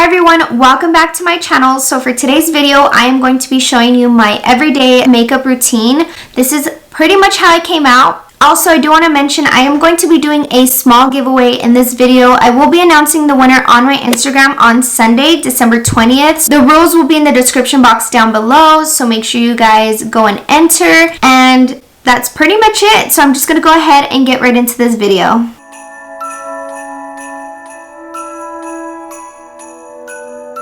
Hi everyone, welcome back to my channel. So for today's video, I am going to be showing you my everyday makeup routine. This is pretty much how I came out. Also, I do want to mention I am going to be doing a small giveaway in this video. I will be announcing the winner on my Instagram on Sunday, December 20th. The rules will be in the description box down below, so make sure you guys go and enter. And that's pretty much it. So I'm just going to go ahead and get right into this video.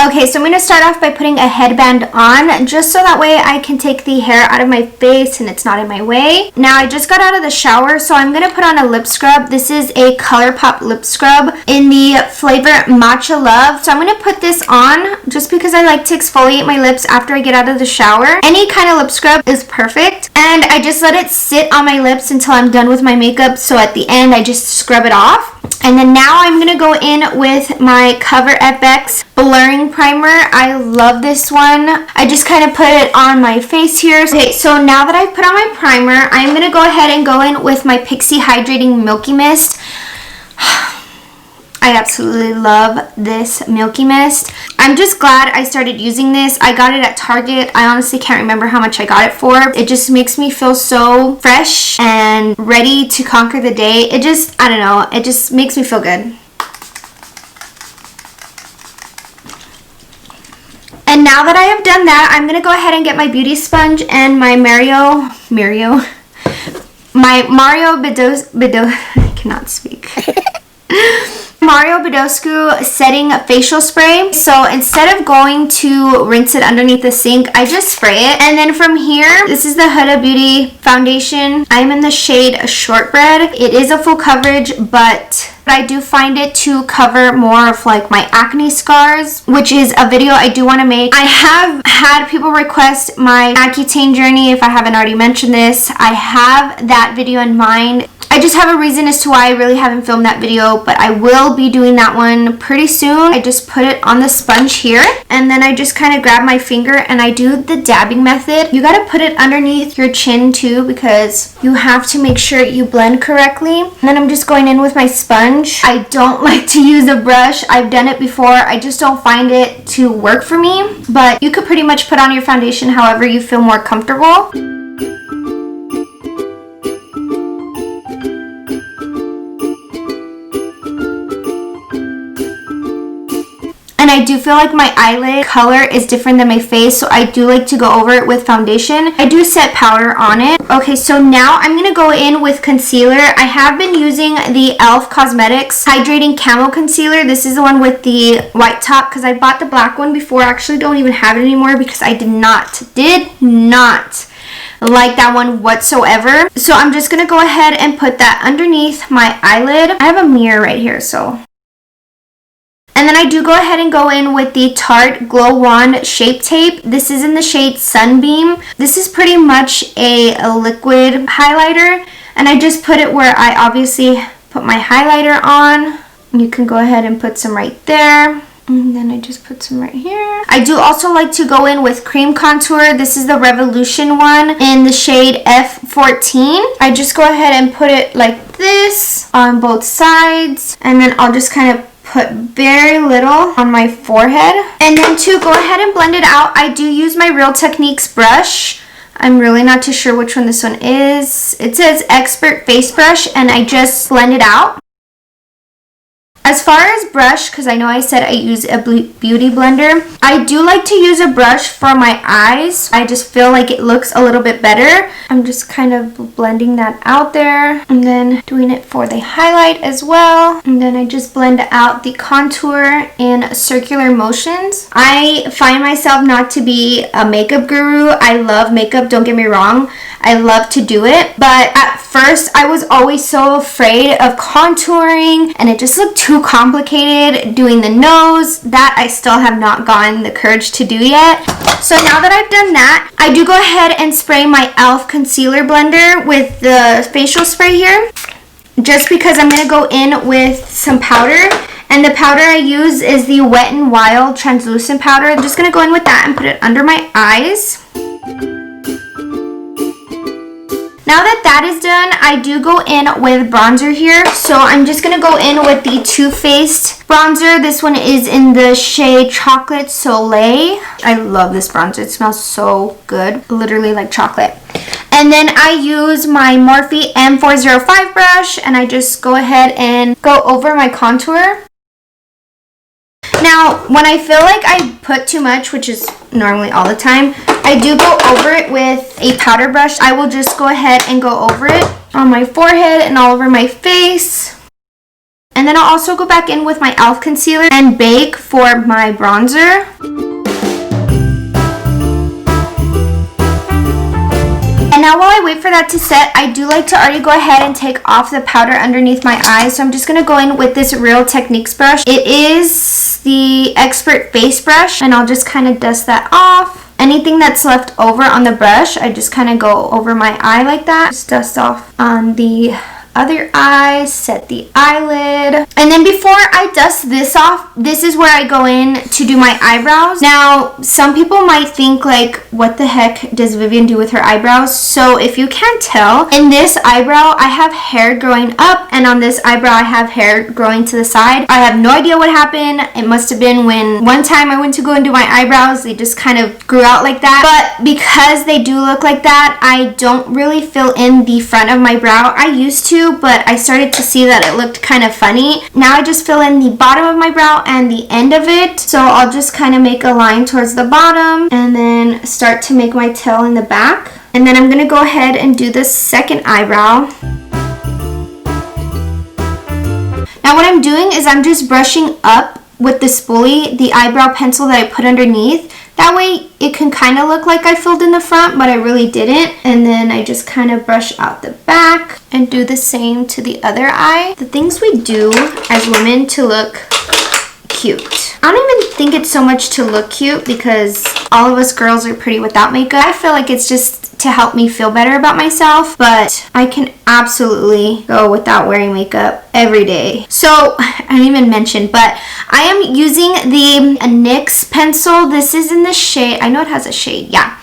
Okay, so I'm going to start off by putting a headband on, just so that way I can take the hair out of my face and it's not in my way. Now, I just got out of the shower, so I'm going to put on a lip scrub. This is a ColourPop lip scrub in the flavor Matcha Love. So I'm going to put this on just because I like to exfoliate my lips after I get out of the shower. Any kind of lip scrub is perfect. And I just let it sit on my lips until I'm done with my makeup. So at the end, I just scrub it off. And then now I'm going to go in with my Cover FX blurring primer. I love this one. I just kind of put it on my face here. Okay, so now that I've put on my primer, I'm going to go ahead and go in with my Pixi Hydrating Milky Mist. I absolutely love this Milky Mist. I'm just glad I started using this. I got it at Target. I honestly can't remember how much I got it for. It just makes me feel so fresh and ready to conquer the day. It just, I don't know, it just makes me feel good. And now that I have done that, I'm going to go ahead and get my beauty sponge and my Mario Bedos, I cannot speak. Mario Badescu setting facial spray. So instead of going to rinse it underneath the sink, I just spray it. And then from here, this is the Huda Beauty foundation. I'm in the shade Shortbread. It is a full coverage, but I do find it to cover more of like my acne scars, which is a video I do want to make. I have had people request my Accutane journey. If I haven't already mentioned this, I have that video in mind. I just have a reason as to why I really haven't filmed that video, but I will be doing that one pretty soon. I just put it on the sponge here, and then I just kind of grab my finger and I do the dabbing method. You got to put it underneath your chin too, because you have to make sure you blend correctly. And then I'm just going in with my sponge. I don't like to use a brush. I've done it before. I just don't find it to work for me, but you could pretty much put on your foundation however you feel more comfortable. And I do feel like my eyelid color is different than my face, so I do like to go over it with foundation. I do set powder on it. Okay, so now I'm going to go in with concealer. I have been using the e.l.f. Cosmetics Hydrating Camo Concealer. This is the one with the white top, because I bought the black one before. I actually don't even have it anymore because I did not like that one whatsoever. So I'm just going to go ahead and put that underneath my eyelid. I have a mirror right here, so... And then I do go ahead and go in with the Tarte Glow Wand Shape Tape. This is in the shade Sunbeam. This is pretty much a liquid highlighter. And I just put it where I obviously put my highlighter on. You can go ahead and put some right there. And then I just put some right here. I do also like to go in with cream contour. This is the Revolution one in the shade F14. I just go ahead and put it like this on both sides. And then I'll just kind of put very little on my forehead. And then to go ahead and blend it out, I do use my Real Techniques brush. I'm really not too sure which one this one is. It says Expert Face Brush, and I just blend it out. As far as brush, because I know I said I use a beauty blender, I do like to use a brush for my eyes. I just feel like it looks a little bit better. I'm just kind of blending that out there, and then doing it for the highlight as well. And then I just blend out the contour in circular motions. I find myself not to be a makeup guru. I love makeup, don't get me wrong. I love to do it, but at first I was always so afraid of contouring, and it just looked too complicated. Doing the nose, that I still have not gotten the courage to do yet. So now that I've done that, I do go ahead and spray my e.l.f. concealer blender with the facial spray here, just because I'm going to go in with some powder. And the powder I use is the Wet n Wild translucent powder. I'm just going to go in with that and put it under my eyes. Now that that is done, I do go in with bronzer here. So I'm just going to go in with the Too Faced bronzer. This one is in the shade Chocolate Soleil. I love this bronzer. It smells so good. Literally like chocolate. And then I use my Morphe M405 brush and I just go ahead and go over my contour. Now, when I feel like I put too much, which is normally all the time, I do go over it with a powder brush. I will just go ahead and go over it on my forehead and all over my face. And then I'll also go back in with my e.l.f. concealer and bake for my bronzer. And now while I wait for that to set, I do like to already go ahead and take off the powder underneath my eyes. So I'm just going to go in with this Real Techniques brush. It is the Expert Face Brush, and I'll just kind of dust that off. Anything that's left over on the brush, I just kind of go over my eye like that. Just dust off on the other eye, set the eyelid. And then before I dust this off, this is where I go in to do my eyebrows. Now, some people might think like, what the heck does Vivian do with her eyebrows? So if you can't tell, in this eyebrow, I have hair growing up, and on this eyebrow, I have hair growing to the side. I have no idea what happened. It must have been when one time I went to go and do my eyebrows, they just kind of grew out like that. But because they do look like that, I don't really fill in the front of my brow. I used to, but I started to see that it looked kind of funny. Now I just fill in the bottom of my brow and the end of it. So I'll just kind of make a line towards the bottom and then start to make my tail in the back. And then I'm going to go ahead and do the second eyebrow. Now what I'm doing is I'm just brushing up with the spoolie, the eyebrow pencil that I put underneath. That way it can kind of look like I filled in the front, but I really didn't. And then I just kind of brush out the back and do the same to the other eye. The things we do as women to look cute. I don't even think it's so much to look cute because all of us girls are pretty without makeup. I feel like it's just to help me feel better about myself, but I can absolutely go without wearing makeup every day. So I didn't even mention, but I am using the NYX pencil. This is in the shade, I know it has a shade, yeah.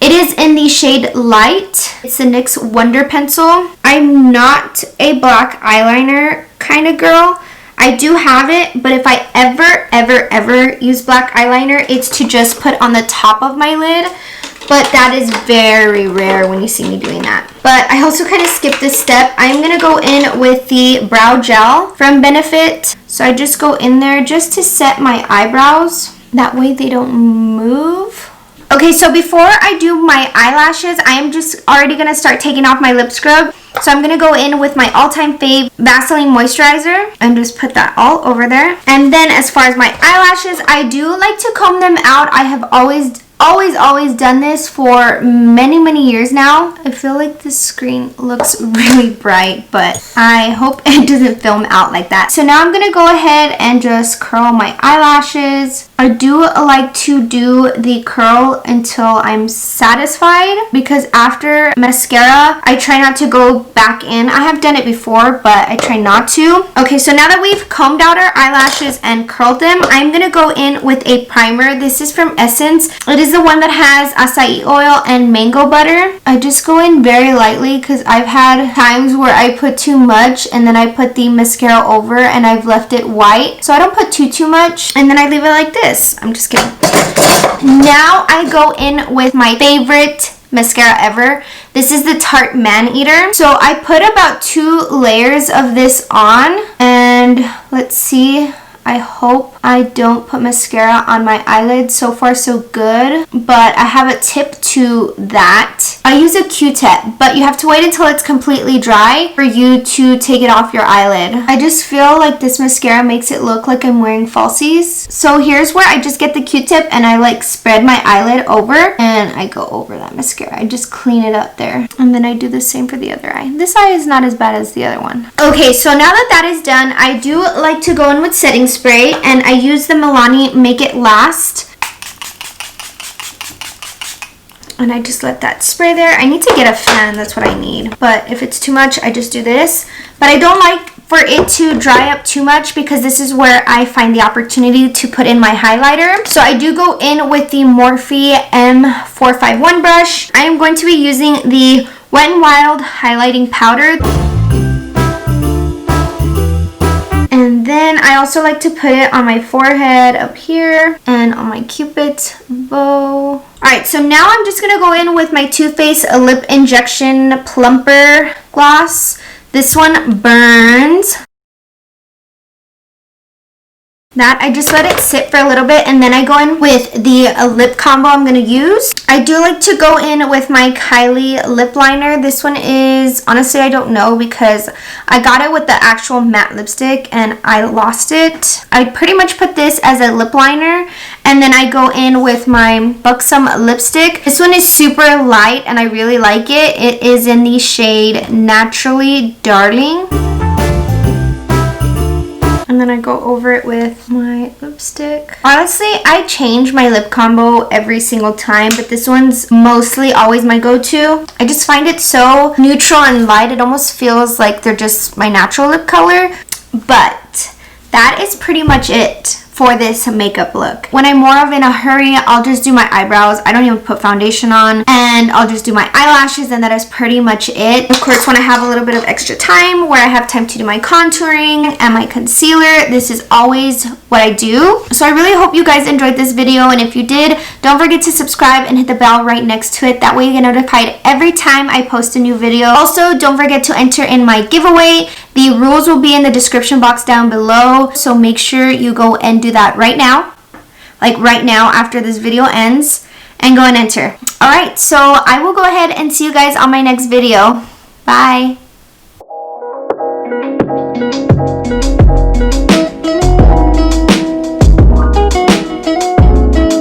It is in the shade Light. It's the NYX Wonder Pencil. I'm not a black eyeliner kind of girl. I do have it, but if I ever use black eyeliner, it's to just put on the top of my lid. But that is very rare when you see me doing that. But I also kind of skipped this step. I'm going to go in with the brow gel from Benefit. So I just go in there just to set my eyebrows. That way they don't move. Okay, so before I do my eyelashes, I am just already going to start taking off my lip scrub. So I'm going to go in with my all-time fave Vaseline moisturizer and just put that all over there. And then as far as my eyelashes, I do like to comb them out. I have always done this for many years now. I feel like the screen looks really bright, but I hope it doesn't film out like that. So now I'm gonna go ahead and just curl my eyelashes. I do like to do the curl until I'm satisfied, because after mascara I try not to go back in. I have done it before, but I try not to. Okay, so now that we've combed out our eyelashes and curled them, I'm gonna go in with a primer. This is from Essence. It is the one that has acai oil and mango butter. I just go in very lightly because I've had times where I put too much and then I put the mascara over and I've left it white. So I don't put too much and then I leave it like this. I'm just kidding. Now I go in with my favorite mascara ever. This is the Tarte Man Eater. So I put about 2 layers of this on, and let's see. I hope I don't put mascara on my eyelids. So far so good, but I have a tip to that. I use a Q-tip, but you have to wait until it's completely dry for you to take it off your eyelid. I just feel like this mascara makes it look like I'm wearing falsies. So here's where I just get the Q-tip and I like spread my eyelid over and I go over that mascara. I just clean it up there, and then I do the same for the other eye. This eye is not as bad as the other one. Okay, so now that that is done, I do like to go in with setting spray, and I use the Milani Make It Last. And I just let that spray there. I need to get a fan, that's what I need. But if it's too much, I just do this. But I don't like for it to dry up too much because this is where I find the opportunity to put in my highlighter. So I do go in with the Morphe M451 brush. I am going to be using the Wet n Wild highlighting powder. And then I also like to put it on my forehead up here and on my Cupid's bow. Alright, so now I'm just going to go in with my Too Faced Lip Injection Plumper Gloss. This one burns. That I just let it sit for a little bit, and then I go in with the lip combo I'm going to use. I do like to go in with my Kylie lip liner. This one is, honestly, I don't know because I got it with the actual matte lipstick and I lost it. I pretty much put this as a lip liner, and then I go in with my Buxom lipstick. This one is super light and I really like it. It is in the shade Naturally Darling. And then I go over it with my lipstick. Honestly, I change my lip combo every single time, but this one's mostly always my go-to. I just find it so neutral and light. It almost feels like they're just my natural lip color. But that is pretty much it for this makeup look. When I'm more of in a hurry, I'll just do my eyebrows. I don't even put foundation on, and I'll just do my eyelashes, and that is pretty much it. Of course, when I have a little bit of extra time where I have time to do my contouring and my concealer, this is always what I do. So I really hope you guys enjoyed this video, and if you did, don't forget to subscribe and hit the bell right next to it. That way you get notified every time I post a new video. Also, don't forget to enter in my giveaway. The rules will be in the description box down below, so make sure you go and do that right now, like right now after this video ends, and go and enter. Alright, so I will go ahead and see you guys on my next video. Bye!